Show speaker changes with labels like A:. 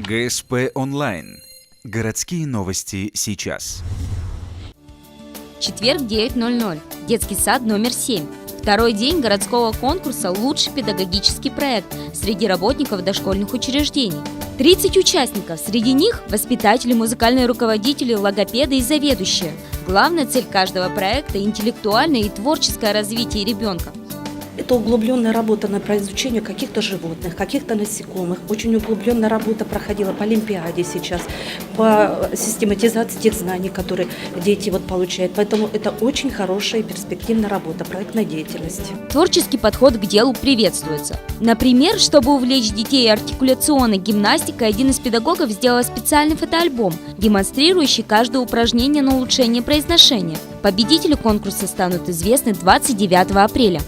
A: ГСП онлайн. Городские новости сейчас.
B: Четверг, 9:00. Детский сад номер 7. Второй день городского конкурса «Лучший педагогический проект» среди работников дошкольных учреждений. 30 участников, среди них воспитатели, музыкальные руководители, логопеды и заведующие. Главная цель каждого проекта – интеллектуальное и творческое развитие ребенка.
C: Это углубленная работа по изучению каких-то животных, каких-то насекомых. Очень углубленная работа проходила по Олимпиаде сейчас, по систематизации тех знаний, которые дети получают. Поэтому это очень хорошая и перспективная работа, проектной деятельности.
B: Творческий подход к делу приветствуется. Например, чтобы увлечь детей артикуляционной гимнастикой, один из педагогов сделал специальный фотоальбом, демонстрирующий каждое упражнение на улучшение произношения. Победители конкурса станут известны 29 апреля.